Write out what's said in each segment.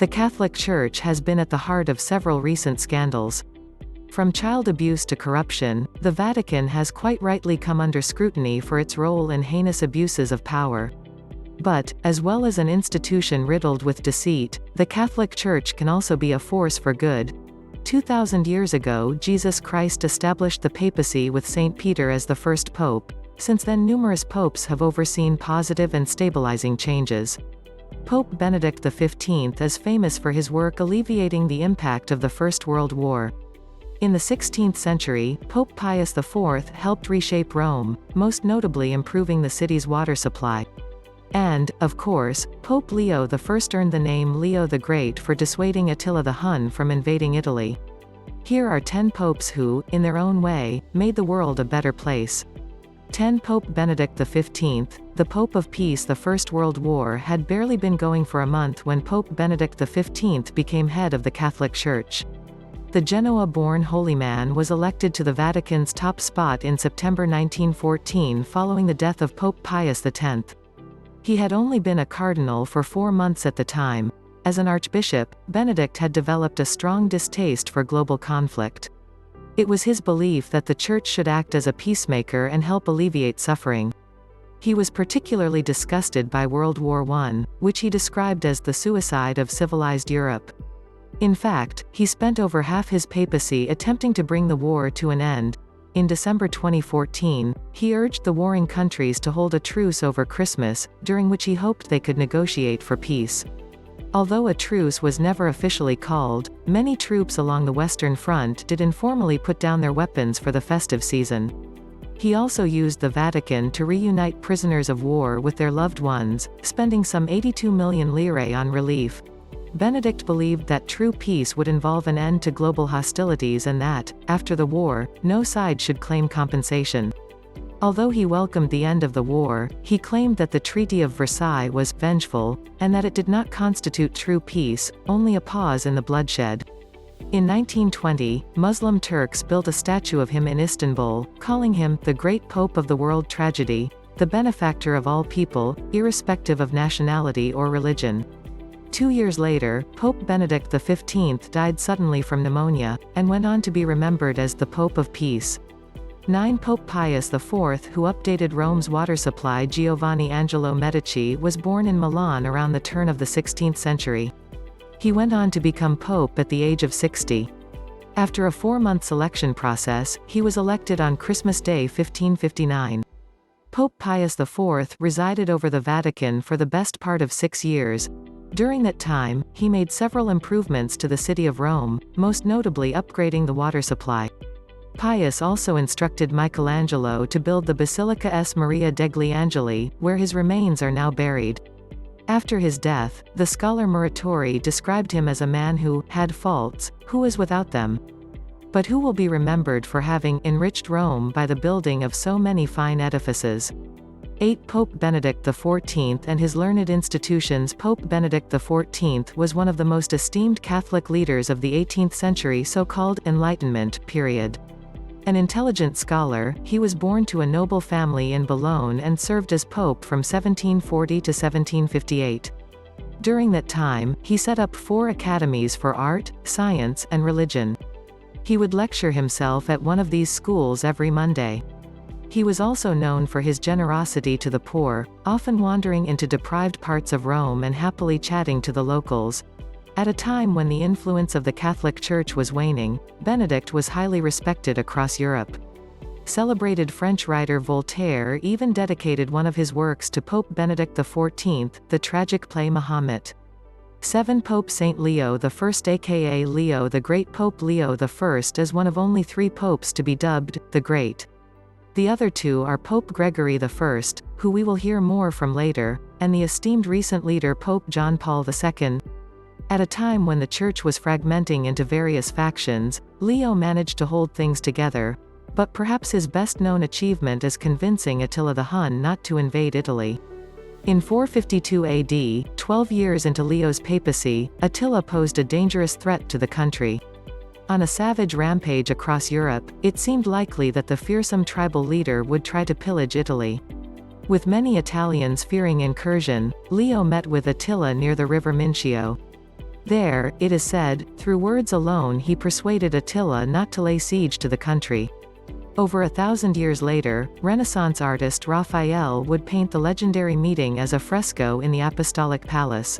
The Catholic Church has been at the heart of several recent scandals. From child abuse to corruption, the Vatican has quite rightly come under scrutiny for its role in heinous abuses of power. But, as well as an institution riddled with deceit, the Catholic Church can also be a force for good. 2,000 years ago, Jesus Christ established the papacy with St. Peter as the first pope. Since then, numerous popes have overseen positive and stabilizing changes. Pope Benedict XV is famous for his work alleviating the impact of the First World War. In the 16th century, Pope Pius IV helped reshape Rome, most notably improving the city's water supply. And, of course, Pope Leo I earned the name Leo the Great for dissuading Attila the Hun from invading Italy. Here are 10 popes who, in their own way, made the world a better place. 10. Pope Benedict XV, the Pope of Peace. The First World War had barely been going for a month when Pope Benedict XV became head of the Catholic Church. The Genoa-born holy man was elected to the Vatican's top spot in September 1914 following the death of Pope Pius X. He had only been a cardinal for 4 months at the time. As an archbishop, Benedict had developed a strong distaste for global conflict. It was his belief that the Church should act as a peacemaker and help alleviate suffering. He was particularly disgusted by World War I, which he described as the suicide of civilized Europe. In fact, he spent over half his papacy attempting to bring the war to an end. In December 2014, he urged the warring countries to hold a truce over Christmas, during which he hoped they could negotiate for peace. Although a truce was never officially called, many troops along the Western Front did informally put down their weapons for the festive season. He also used the Vatican to reunite prisoners of war with their loved ones, spending some 82 million lire on relief. Benedict believed that true peace would involve an end to global hostilities and that, after the war, no side should claim compensation. Although he welcomed the end of the war, he claimed that the Treaty of Versailles was vengeful, and that it did not constitute true peace, only a pause in the bloodshed. In 1920, Muslim Turks built a statue of him in Istanbul, calling him the Great Pope of the World Tragedy, the benefactor of all people, irrespective of nationality or religion. 2 years later, Pope Benedict XV died suddenly from pneumonia, and went on to be remembered as the Pope of Peace. 9. Pope Pius IV, who updated Rome's water supply. Giovanni Angelo Medici was born in Milan around the turn of the 16th century. He went on to become pope at the age of 60. After a 4-month selection process, he was elected on Christmas Day 1559. Pope Pius IV resided over the Vatican for the best part of 6 years. During that time, he made several improvements to the city of Rome, most notably upgrading the water supply. Pius also instructed Michelangelo to build the Basilica S. Maria degli Angeli, where his remains are now buried. After his death, the scholar Muratori described him as a man who had faults, who was without them, but who will be remembered for having enriched Rome by the building of so many fine edifices. 8. Pope Benedict XIV and his learned institutions. Pope Benedict XIV was one of the most esteemed Catholic leaders of the 18th century so-called Enlightenment period. An intelligent scholar, he was born to a noble family in Bologna and served as pope from 1740 to 1758. During that time, he set up 4 academies for art, science, and religion. He would lecture himself at one of these schools every Monday. He was also known for his generosity to the poor, often wandering into deprived parts of Rome and happily chatting to the locals. At a time when the influence of the Catholic Church was waning, Benedict was highly respected across Europe. Celebrated French writer Voltaire even dedicated one of his works to Pope Benedict XIV, the tragic play Mahomet. 7. Pope Saint Leo I, aka Leo the Great. Pope Leo I is one of only 3 popes to be dubbed the Great. The other 2 are Pope Gregory I, who we will hear more from later, and the esteemed recent leader Pope John Paul II. At a time when the Church was fragmenting into various factions, Leo managed to hold things together, but perhaps his best-known achievement is convincing Attila the Hun not to invade Italy. In 452 AD, 12 years into Leo's papacy, Attila posed a dangerous threat to the country. On a savage rampage across Europe, it seemed likely that the fearsome tribal leader would try to pillage Italy. With many Italians fearing incursion, Leo met with Attila near the river Mincio. There, it is said, through words alone he persuaded Attila not to lay siege to the country. Over 1,000 years later, Renaissance artist Raphael would paint the legendary meeting as a fresco in the Apostolic Palace.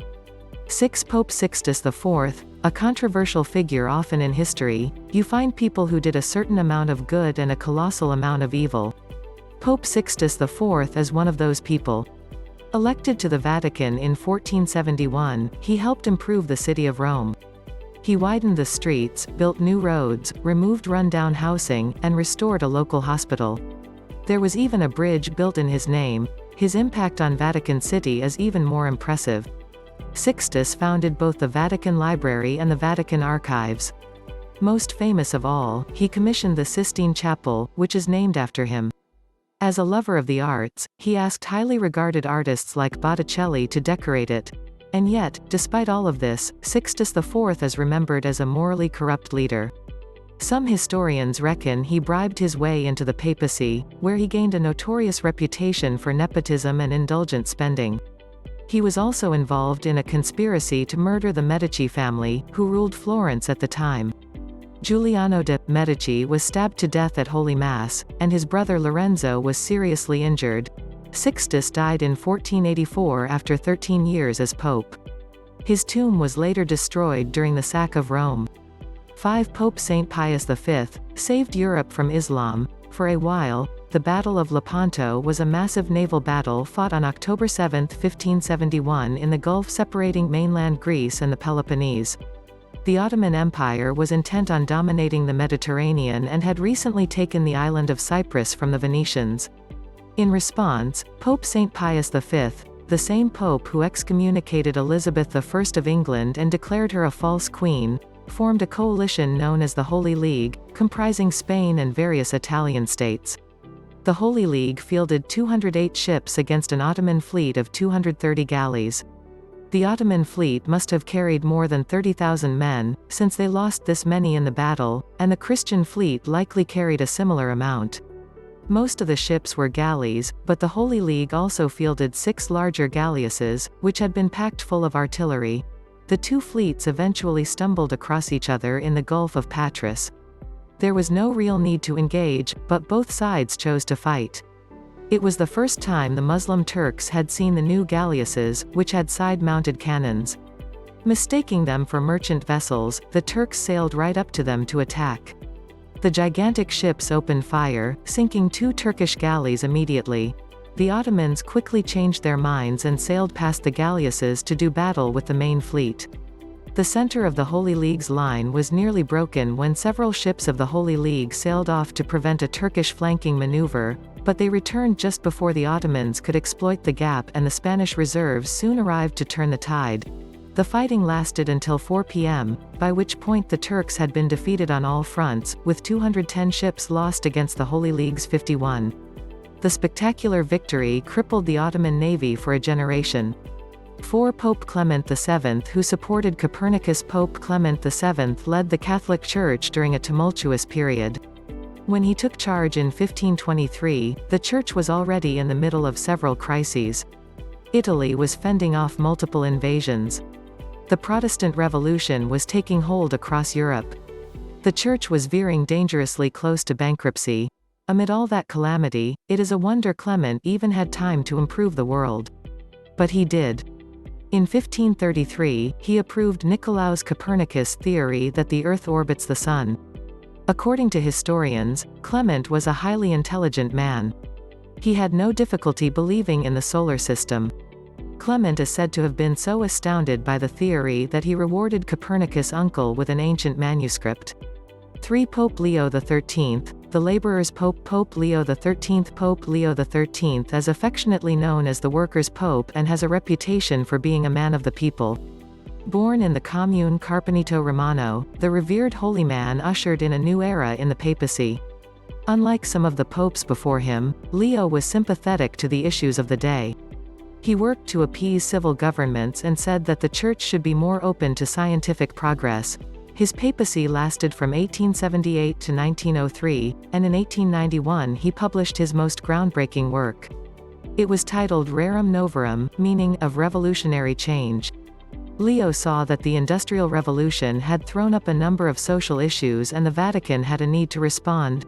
6. Pope Sixtus IV, a controversial figure often in history, you find people who did a certain amount of good and a colossal amount of evil. Pope Sixtus IV is one of those people. Elected to the Vatican in 1471, he helped improve the city of Rome. He widened the streets, built new roads, removed run-down housing, and restored a local hospital. There was even a bridge built in his name. His impact on Vatican City is even more impressive. Sixtus founded both the Vatican Library and the Vatican Archives. Most famous of all, he commissioned the Sistine Chapel, which is named after him. As a lover of the arts, he asked highly regarded artists like Botticelli to decorate it. And yet, despite all of this, Sixtus IV is remembered as a morally corrupt leader. Some historians reckon he bribed his way into the papacy, where he gained a notorious reputation for nepotism and indulgent spending. He was also involved in a conspiracy to murder the Medici family, who ruled Florence at the time. Giuliano de' Medici was stabbed to death at Holy Mass, and his brother Lorenzo was seriously injured. Sixtus died in 1484 after 13 years as pope. His tomb was later destroyed during the sack of Rome. 5. Pope Saint Pius V saved Europe from Islam. For a while, the Battle of Lepanto was a massive naval battle fought on October 7, 1571 in the Gulf separating mainland Greece and the Peloponnese. The Ottoman Empire was intent on dominating the Mediterranean and had recently taken the island of Cyprus from the Venetians. In response, Pope Saint Pius V, the same pope who excommunicated Elizabeth I of England and declared her a false queen, formed a coalition known as the Holy League, comprising Spain and various Italian states. The Holy League fielded 208 ships against an Ottoman fleet of 230 galleys. The Ottoman fleet must have carried more than 30,000 men, since they lost this many in the battle, and the Christian fleet likely carried a similar amount. Most of the ships were galleys, but the Holy League also fielded 6 larger galleasses, which had been packed full of artillery. The two fleets eventually stumbled across each other in the Gulf of Patras. There was no real need to engage, but both sides chose to fight. It was the first time the Muslim Turks had seen the new galleasses, which had side-mounted cannons. Mistaking them for merchant vessels, the Turks sailed right up to them to attack. The gigantic ships opened fire, sinking 2 Turkish galleys immediately. The Ottomans quickly changed their minds and sailed past the galleasses to do battle with the main fleet. The center of the Holy League's line was nearly broken when several ships of the Holy League sailed off to prevent a Turkish flanking maneuver, but they returned just before the Ottomans could exploit the gap, and the Spanish reserves soon arrived to turn the tide. The fighting lasted until 4 p.m., by which point the Turks had been defeated on all fronts, with 210 ships lost against the Holy League's 51. The spectacular victory crippled the Ottoman navy for a generation. 4. Pope Clement VII, who supported Copernicus. Pope Clement VII led the Catholic Church during a tumultuous period. When he took charge in 1523, the Church was already in the middle of several crises. Italy was fending off multiple invasions. The Protestant Revolution was taking hold across Europe. The Church was veering dangerously close to bankruptcy. Amid all that calamity, it is a wonder Clement even had time to improve the world. But he did. In 1533, he approved Nicolaus Copernicus' theory that the Earth orbits the Sun. According to historians, Clement was a highly intelligent man. He had no difficulty believing in the solar system. Clement is said to have been so astounded by the theory that he rewarded Copernicus' uncle with an ancient manuscript. 3. Pope Leo XIII, the laborer's pope. Pope Leo XIII. Pope Leo XIII is affectionately known as the workers' pope and has a reputation for being a man of the people. Born in the commune Carpenito Romano, the revered holy man ushered in a new era in the papacy. Unlike some of the popes before him, Leo was sympathetic to the issues of the day. He worked to appease civil governments and said that the Church should be more open to scientific progress. His papacy lasted from 1878 to 1903, and in 1891 he published his most groundbreaking work. It was titled Rerum Novarum, meaning of revolutionary change. Leo saw that the Industrial Revolution had thrown up a number of social issues and the Vatican had a need to respond.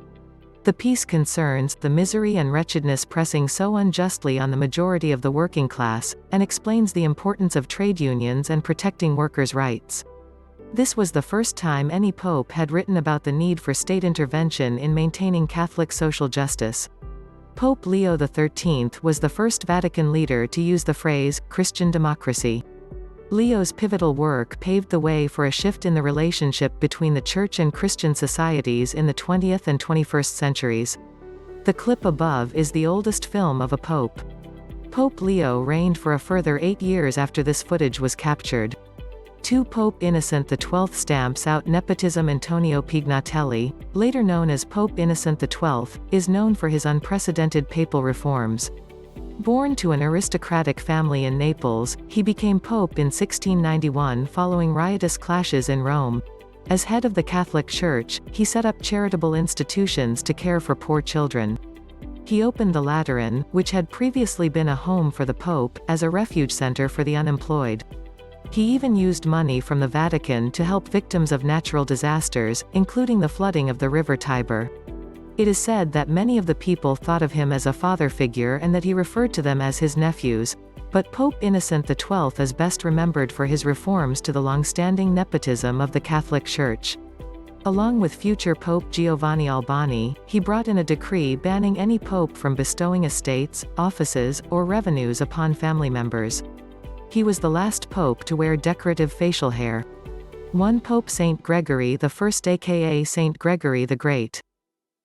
The peace concerns the misery and wretchedness pressing so unjustly on the majority of the working class, and explains the importance of trade unions and protecting workers' rights. This was the first time any pope had written about the need for state intervention in maintaining Catholic social justice. Pope Leo XIII was the first Vatican leader to use the phrase, Christian democracy. Leo's pivotal work paved the way for a shift in the relationship between the Church and Christian societies in the 20th and 21st centuries. The clip above is the oldest film of a pope. Pope Leo reigned for a further 8 years after this footage was captured. Pope Innocent XII stamps out nepotism. Antonio Pignatelli, later known as Pope Innocent XII, is known for his unprecedented papal reforms. Born to an aristocratic family in Naples, he became pope in 1691 following riotous clashes in Rome. As head of the Catholic Church, he set up charitable institutions to care for poor children. He opened the Lateran, which had previously been a home for the Pope, as a refuge center for the unemployed. He even used money from the Vatican to help victims of natural disasters, including the flooding of the River Tiber. It is said that many of the people thought of him as a father figure and that he referred to them as his nephews, but Pope Innocent XII is best remembered for his reforms to the long-standing nepotism of the Catholic Church. Along with future Pope Giovanni Albani, he brought in a decree banning any pope from bestowing estates, offices, or revenues upon family members. He was the last pope to wear decorative facial hair. One Pope Saint Gregory I, aka Saint Gregory the Great.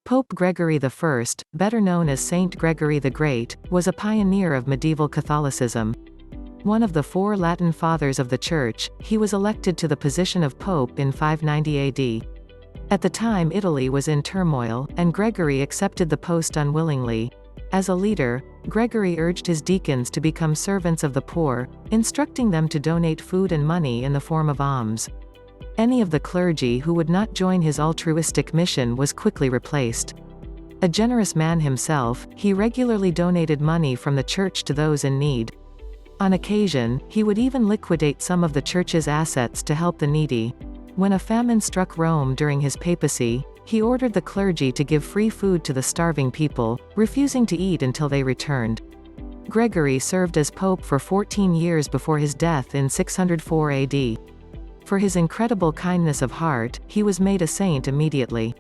Pope Gregory I, better known as Saint Gregory the Great, was a pioneer of medieval Catholicism. One of the 4 Latin Fathers of the Church, he was elected to the position of Pope in 590 AD. At the time Italy was in turmoil, and Gregory accepted the post unwillingly. As a leader, Gregory urged his deacons to become servants of the poor, instructing them to donate food and money in the form of alms. Any of the clergy who would not join his altruistic mission was quickly replaced. A generous man himself, he regularly donated money from the church to those in need. On occasion, he would even liquidate some of the church's assets to help the needy. When a famine struck Rome during his papacy, he ordered the clergy to give free food to the starving people, refusing to eat until they returned. Gregory served as pope for 14 years before his death in 604 AD. For his incredible kindness of heart, he was made a saint immediately.